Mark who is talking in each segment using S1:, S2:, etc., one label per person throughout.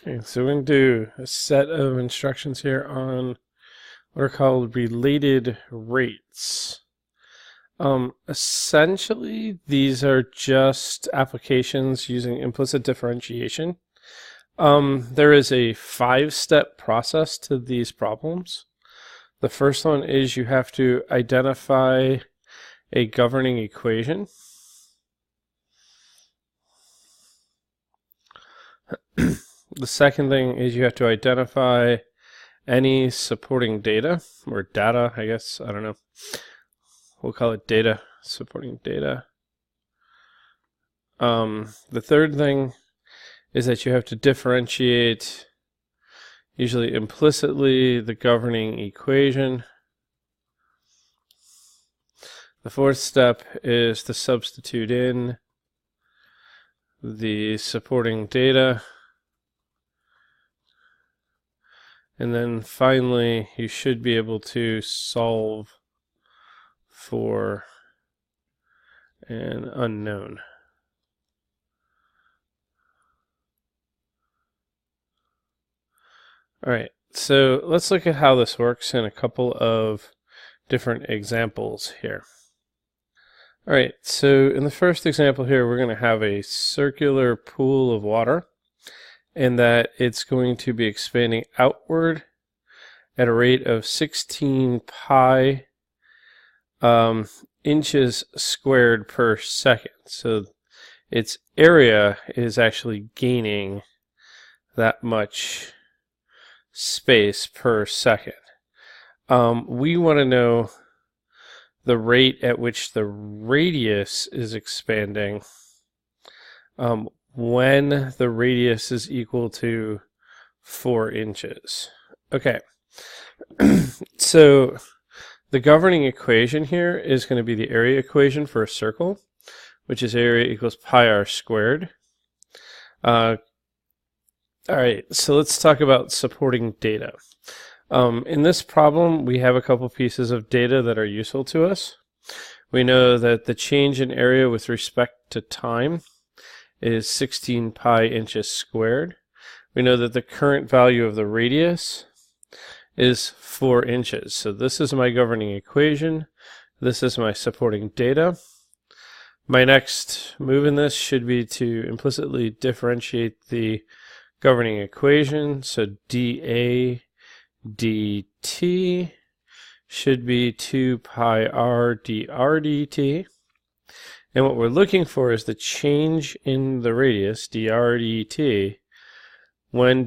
S1: Okay, so we're going to do a set of instructions here on what are called related rates. Essentially, these are just applications using implicit differentiation. There is a 5-step process to these problems. The first one is you have to identify a governing equation. The second thing is you have to identify any supporting data, or data, I guess, I don't know. We'll call it data, supporting data. The third thing is that you have to differentiate, usually implicitly, the governing equation. The fourth step is to substitute in the supporting data. And then finally, you should be able to solve for an unknown. All right, so let's look at how this works in a couple of different examples here. All right, so in the first example here, we're going to have a circular pool of water, and that it's going to be expanding outward at a rate of 16 pi inches squared per second. So its area is actually gaining that much space per second. We want to know the rate at which the radius is expanding when the radius is equal to 4 inches. Okay, so the governing equation here is going to be the area equation for a circle, which is area equals pi r squared. All right, so let's talk about supporting data. In this problem, we have a couple pieces of data that are useful to us. We know that the change in area with respect to time is 16 pi inches squared. We know that the current value of the radius is 4 inches. So this is my governing equation. This is my supporting data. My next move in this should be to implicitly differentiate the governing equation. So dA dt should be 2 pi r dr dt. And what we're looking for is the change in the radius, dr dt, when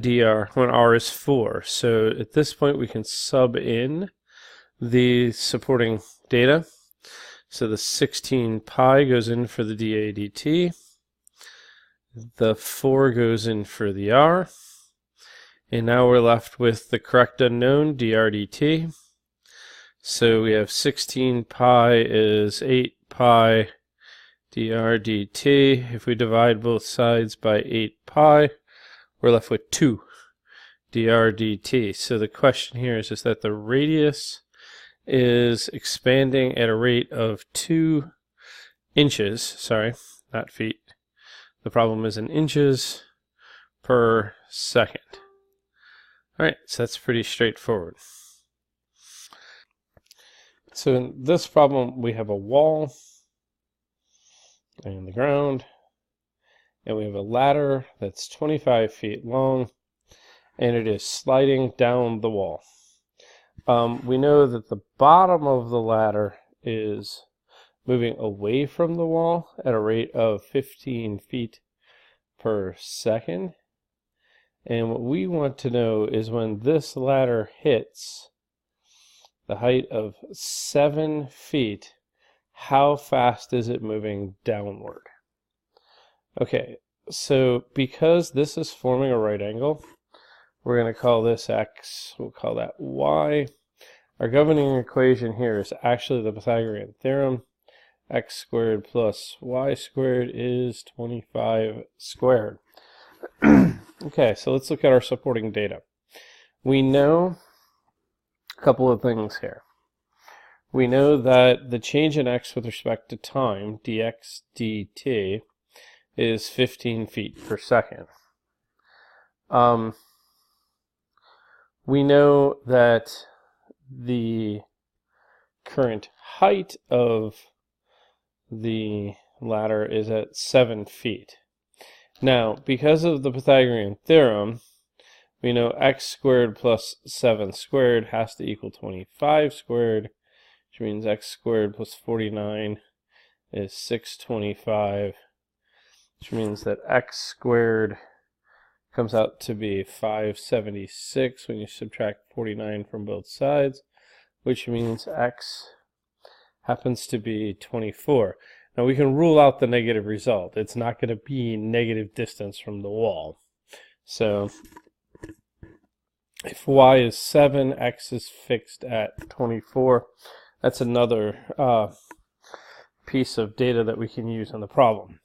S1: r is 4. So at this point we can sub in the supporting data. So the 16 pi goes in for the dA dt. The 4 goes in for the r. And now we're left with the correct unknown, dr dt. So we have 16 pi is 8 pi dr dt. If we divide both sides by 8 pi, we're left with 2 dr dt. So the question here is that the radius is expanding at a rate of 2 inches. Sorry, not feet. The problem is in inches per second. All right, so that's pretty straightforward. So in this problem, we have a wall and the ground, and we have a ladder that's 25 feet long, and it is sliding down the wall. We know that the bottom of the ladder is moving away from the wall at a rate of 15 feet per second. And what we want to know is when this ladder hits the height of 7 feet, how fast is it moving downward? Okay, so because this is forming a right angle, we're going to call this x, we'll call that y. Our governing equation here is actually the Pythagorean theorem. X squared plus y squared is 25 squared. Okay, so let's look at our supporting data. We know a couple of things here. We know that the change in x with respect to time, dx dt, is 15 feet per second. we know that the current height of the ladder is at 7 feet. Now, because of the Pythagorean theorem, we know x squared plus 7 squared has to equal 25 squared, which means x squared plus 49 is 625, which means that x squared comes out to be 576 when you subtract 49 from both sides, which means x happens to be 24. Now we can rule out the negative result. It's not going to be negative distance from the wall. So if y is 7, x is fixed at 24. That's another piece of data that we can use on the problem.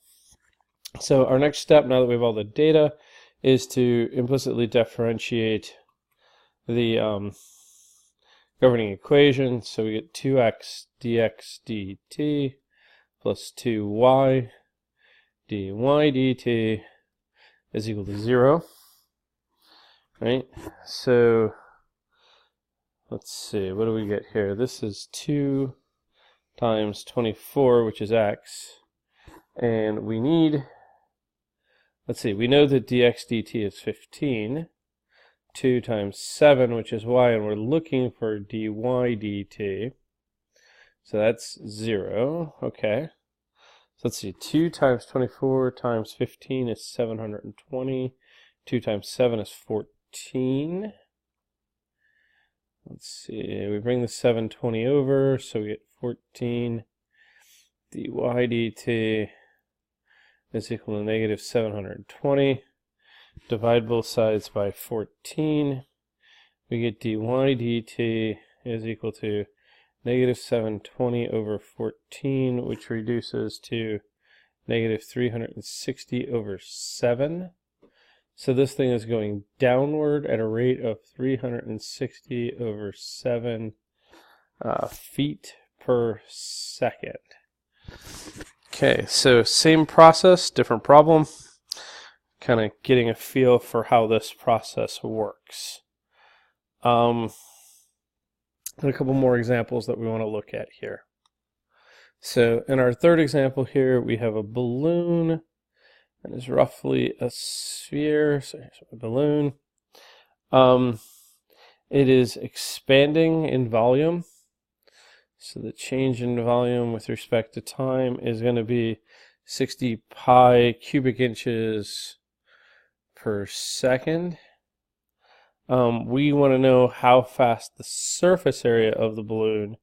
S1: So our next step, now that we have all the data, is to implicitly differentiate the governing equation. So we get 2x dx dt plus 2y dy dt is equal to 0. Right? So let's see, what do we get here? This is 2 times 24, which is x. And we need, let's see, we know that dx dt is 15. 2 times 7, which is y, and we're looking for dy dt. So that's 0. Okay. So let's see, 2 times 24 times 15 is 720. 2 times 7 is 14. Let's see, we bring the 720 over, so we get 14. Dy dt is equal to negative 720. Divide both sides by 14. We get dy dt is equal to negative 720 over 14, which reduces to negative 360 over 7. So this thing is going downward at a rate of 360 over 7 feet per second. Okay, so same process, different problem. Kind of getting a feel for how this process works. And a couple more examples that we want to look at here. So in our third example here, we have a balloon that is roughly a sphere. So here's a balloon. It is expanding in volume. So the change in volume with respect to time is going to be 60 pi cubic inches per second. We want to know how fast the surface area of the balloon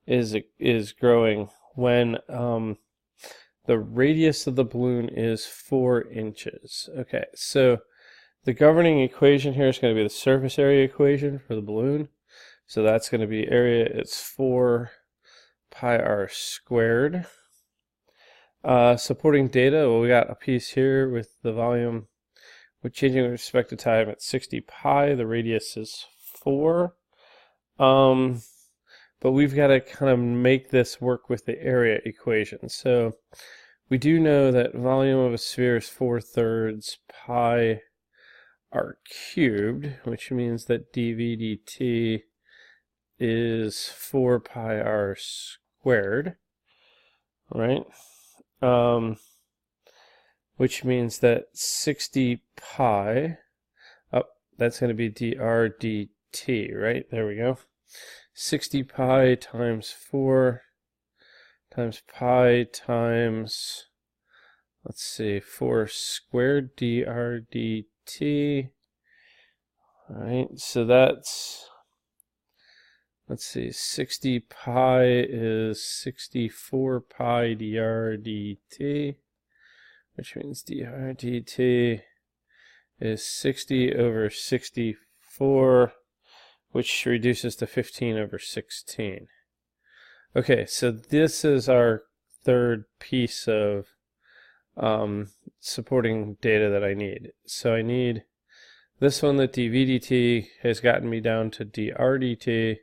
S1: is growing when the radius of the balloon is 4 inches. Okay, so the governing equation here is going to be the surface area equation for the balloon. So that's going to be area, it's 4 pi r squared. Supporting data, well, we got a piece here with the volume with changing with respect to time at 60 pi. The radius is 4. But we've got to kind of make this work with the area equation. So we do know that volume of a sphere is 4/3 pi r cubed, which means that dv dt is 4 pi r squared, right? Which means that 60 pi, that's going to be dr dt, right? There we go. 60 pi times 4 times pi times, let's see, 4 squared dr dt. All right, so that's, let's see, 60 pi is 64 pi dr dt, which means dr dt is 60 over 64, which reduces to 15 over 16. Okay, so this is our third piece of supporting data that I need. So I need this one, that dv dt has gotten me down to dr dt.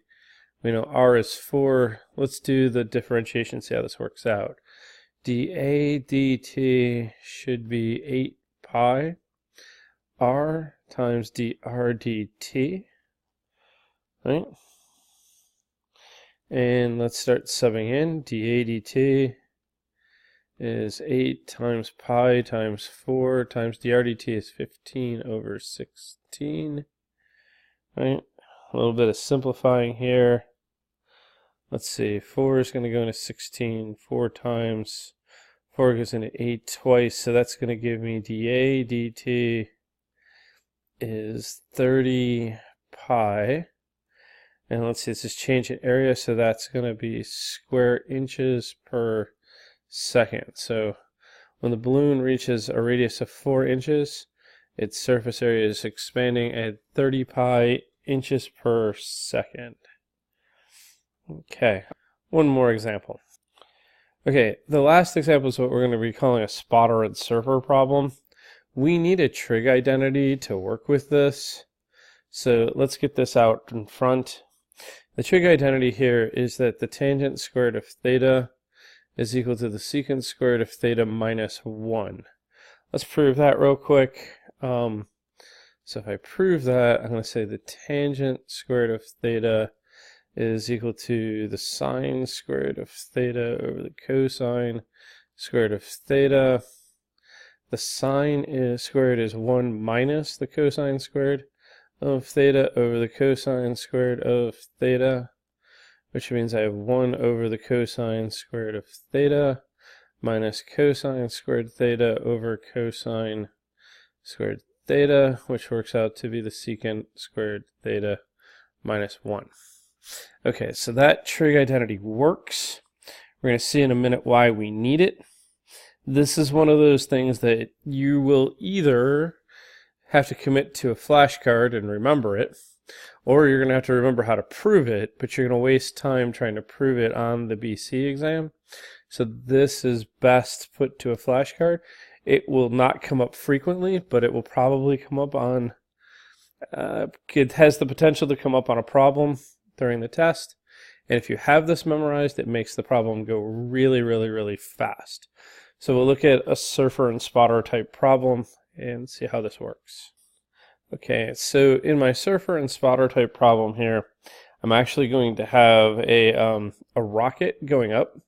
S1: We know r is 4. Let's do the differentiation, see how this works out. dA dt should be 8 pi. r times dr dt, right? And let's start subbing in. dA dt is 8 times pi times 4 times dr dt is 15 over 16, right? A little bit of simplifying here. Let's see, 4 is going to go into 16 4 times. 4 goes into 8 twice, so that's going to give me dA dt is 30 pi. And let's see, this is change in area, so that's going to be square inches per second. So when the balloon reaches a radius of 4 inches, its surface area is expanding at 30 pi inches per second. Okay, one more example. Okay, the last example is what we're going to be calling a spotter and surfer problem. We need a trig identity to work with this. So let's get this out in front. The trig identity here is that the tangent squared of theta is equal to the secant squared of theta minus 1. Let's prove that real quick. So if I prove that, I'm going to say the tangent squared of theta is equal to the sine squared of theta over the cosine squared of theta. The sine squared is 1 minus the cosine squared of theta over the cosine squared of theta, which means I have 1 over the cosine squared of theta minus cosine squared theta over cosine squared theta, which works out to be the secant squared theta minus 1. Okay, so that trig identity works. We're going to see in a minute why we need it. This is one of those things that you will either have to commit to a flashcard and remember it, or you're going to have to remember how to prove it, but you're going to waste time trying to prove it on the BC exam. So this is best put to a flashcard. It will not come up frequently, but it will probably come up on, it has the potential to come up on a problem during the test. And if you have this memorized, it makes the problem go really, really, really fast. So we'll look at a surfer and spotter type problem and see how this works. Okay, so in my surfer and spotter type problem here, I'm actually going to have a rocket going up.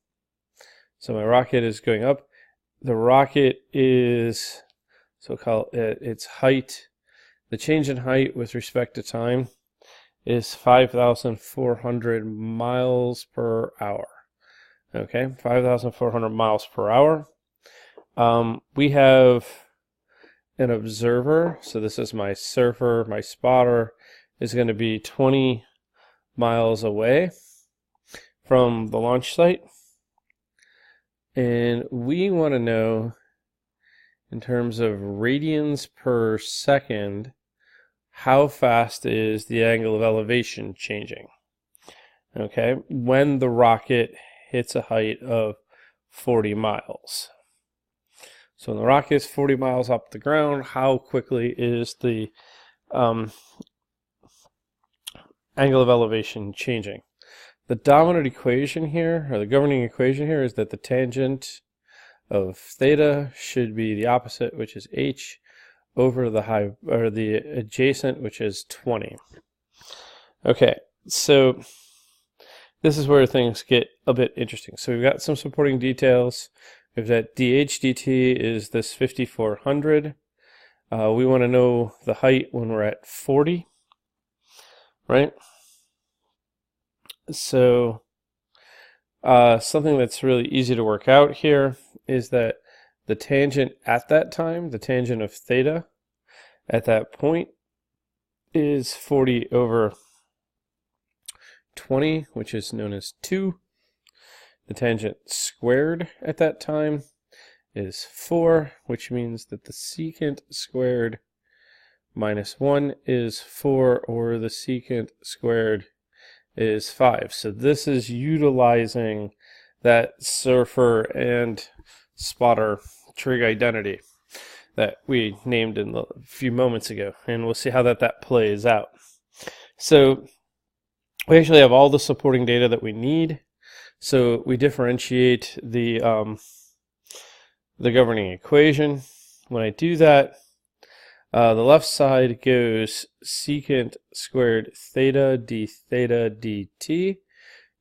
S1: So my rocket is going up. The rocket is, so call it its height. The change in height with respect to time is 5,400 miles per hour. Okay, 5,400 miles per hour. We have an observer, so this is my surfer. My spotter is going to be 20 miles away from the launch site. And we want to know, in terms of radians per second, how fast is the angle of elevation changing? Okay, when the rocket hits a height of 40 miles. So when the rocket is 40 miles up the ground, how quickly is the angle of elevation changing? The dominant equation here, or the governing equation here, is that the tangent of theta should be the opposite, which is h, over the adjacent, which is 20. Okay, so this is where things get a bit interesting. So we've got some supporting details. We've got dH dt is this 5,400. We want to know the height when we're at 40, right? So something that's really easy to work out here is that the tangent at that time, the tangent of theta at that point, is 40 over 20, which is known as 2. The tangent squared at that time is 4, which means that the secant squared minus 1 is 4, or the secant squared is 5. So this is utilizing that surfer and spotter trig identity that we named in a few moments ago, and we'll see how that plays out. So we actually have all the supporting data that we need. So we differentiate the governing equation. When I do that, The left side goes secant squared theta d theta dt,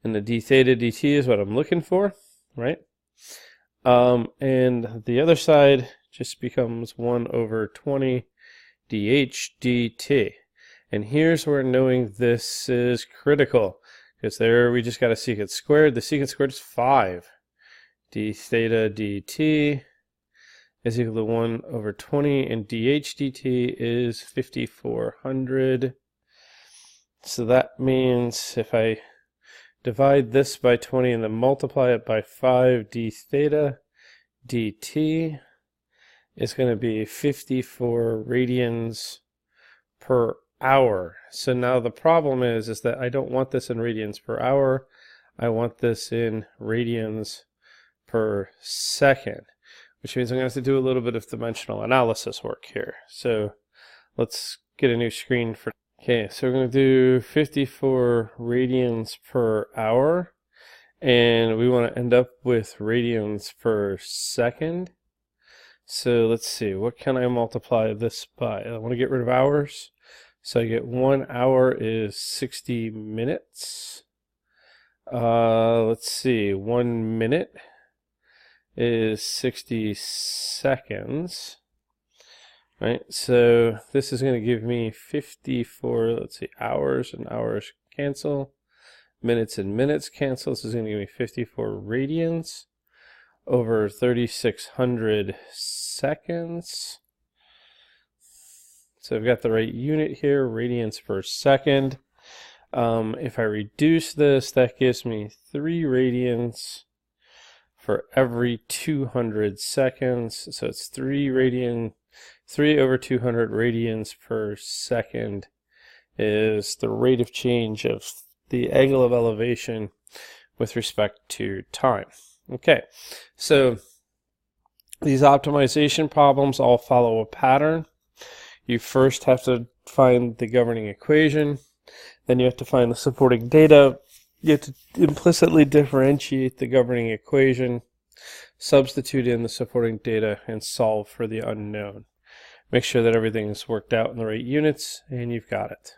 S1: and the d theta dt is what I'm looking for, right? And the other side just becomes 1 over 20 dh dt. And here's where knowing this is critical, because there we just got a secant squared. The secant squared is 5. D theta dt is equal to 1 over 20, and dh dt is 5400. So that means if I divide this by 20 and then multiply it by 5, d theta dt is going to be 54 radians per hour. So now the problem is that I don't want this in radians per hour. I want this in radians per second, which means I'm going to have to do a little bit of dimensional analysis work here. So let's get a new screen for. Okay, so we're going to do 54 radians per hour, and we want to end up with radians per second. So let's see, what can I multiply this by? I want to get rid of hours. So I get 1 hour is 60 minutes. Let's see, 1 minute is 60 seconds. Right, so this is going to give me 54, let's see, hours and hours cancel. Minutes and minutes cancel. This is going to give me 54 radians over 3,600 seconds. So I've got the right unit here, radians per second. If I reduce this, that gives me 3 radians for every 200 seconds. So it's 3 over 200 radians per second is the rate of change of the angle of elevation with respect to time. Okay, so these optimization problems all follow a pattern. You first have to find the governing equation, then you have to find the supporting data. You have to implicitly differentiate the governing equation, substitute in the supporting data, and solve for the unknown. Make sure that everything's worked out in the right units, and you've got it.